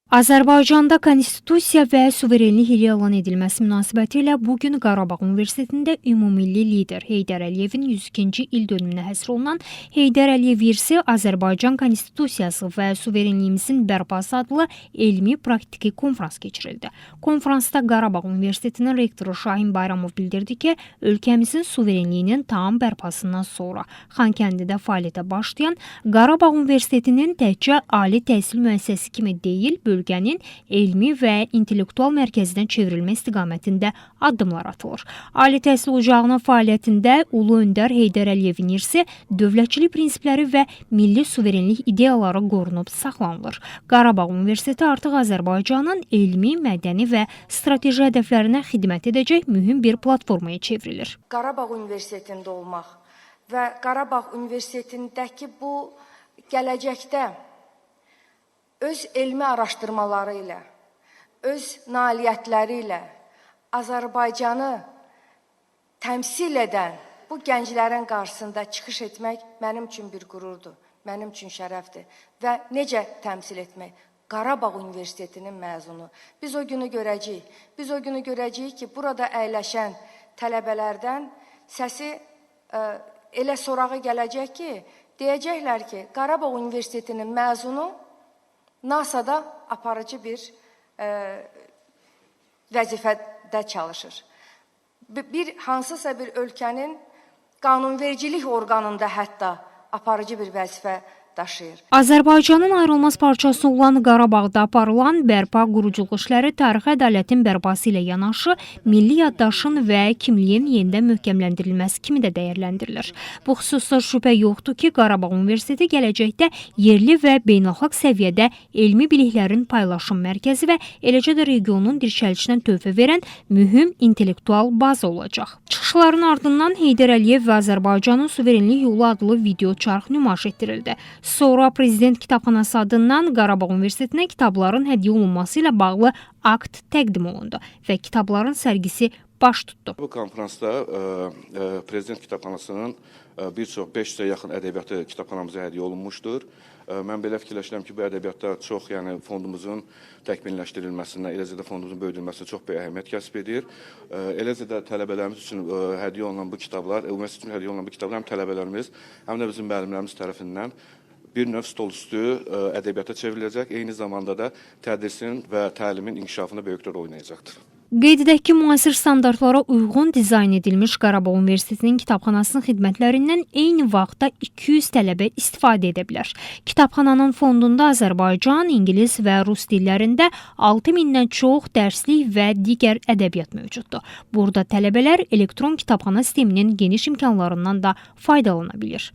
Azərbaycanda konstitusiya və suverenlik ili elan edilməsi münasibətilə bugün Qarabağ Universitetində ümumilli lider Heydər Əliyevin 102-ci il dönümünə həsr olunan Heydər Əliyev virsi Azərbaycan konstitusiyası və suverenliyimizin bərpası adlı elmi praktiki konfrans keçirildi. Konfransda Qarabağ Universitetinin rektoru Şahin Bayramov bildirdi ki, ölkəmizin suverenliyinin tam bərpasından sonra Xankəndidə fəaliyyətə başlayan Qarabağ Universitetinin təkcə ali təhsil müəssisəsi kimi deyil, bölgənin elmi və intellektual mərkəzinə çevrilmə istiqamətində addımlar atılır. Ali təhsil ocağının fəaliyyətində Ulu Öndər Heydər Əliyevin irsi, dövlətçilik prinsipləri və milli suverenlik ideyaları qorunub saxlanılır. Qarabağ Universiteti artıq Azərbaycanın elmi, mədəni və strateji hədəflərinə xidmət edəcək mühüm bir platformaya çevrilir. Qarabağ Universitetində olmaq və Qarabağ Universitetindəki bu gələcəkdə öz elmi araşdırmaları ilə, öz nailiyyətləri ilə Azərbaycanı təmsil edən bu gənclərin qarşısında çıxış etmək mənim üçün bir qürurdur, mənim üçün şərəfdir. Və necə təmsil etmək? Qarabağ Universitetinin məzunu. Biz o günü görəcəyik. Biz o günü görəcəyik ki, burada əyləşən tələbələrdən səsi elə sorağı gələcək ki, deyəcəklər ki, Qarabağ Universitetinin məzunu NASA'da aparıcı bir vəzifədə çalışır. Hansısa bir ölkənin qanunvericilik orqanında hətta aparıcı bir vəzifə daşıyır. Azərbaycanın ayrılmaz parçası olan Qarabağda aparılan bərpa quruculuq işləri tarixi ədalətin bərpası ilə yanaşı, milli yaddaşın və kimliyin yenidən möhkəmləndirilməsi kimi də dəyərləndirilir. Bu xüsusda şübhə yoxdur ki, Qarabağ Universiteti gələcəkdə yerli və beynəlxalq səviyyədə elmi biliklərin paylaşım mərkəzi və eləcə də regionun dirçəlişinə töhfə verən mühüm intellektual baza olacaq. Çıxışların ardından Heydər Əliyev və Azərbaycanın suverenlik yolu adlı video çarx nümayiş etdirildi. Sonra Prezident Kitabxanası adından Qarabağ Universitetinə kitabların hədiyyə olunması ilə bağlı akt təqdim olundu və kitabların sərgisi baş tutdu. Bu konfransda Prezident Kitabxanasının bir çox 500-ə yaxın ədəbiyyatı kitabxanamıza hədiyyə olunmuşdur. Mən belə fikirləşirəm ki, bu ədəbiyyatda çox, fondumuzun təkmilləşdirilməsinə, eləcə də fondumuzun böyüdülməsinə çox böyük əhəmiyyət kəsb edir. Eləcə də tələbələrimiz üçün hədiyyə olunan bu kitablar, ümumiyyətlə üçün hədiyyə olunan bu kitablar həm tələbələrimiz, həm də bizim müəllimlərimiz tərəfindən bir növ stolüstü ədəbiyyata çevriləcək, eyni zamanda da tədrisin və təlimin inkişafına böyük rol oynayacaqdır. Qeyd edək ki, müasir standartlara uyğun dizayn edilmiş Qarabağ Universitetinin kitabxanasının xidmətlərindən eyni vaxtda 200 tələbə istifadə edə bilər. Kitabxananın fondunda Azərbaycan, İngilis və Rus dillərində 6000-dən çox dərslik və digər ədəbiyyat mövcuddur. Burada tələbələr elektron kitabxana sisteminin geniş imkanlarından da faydalana bilir.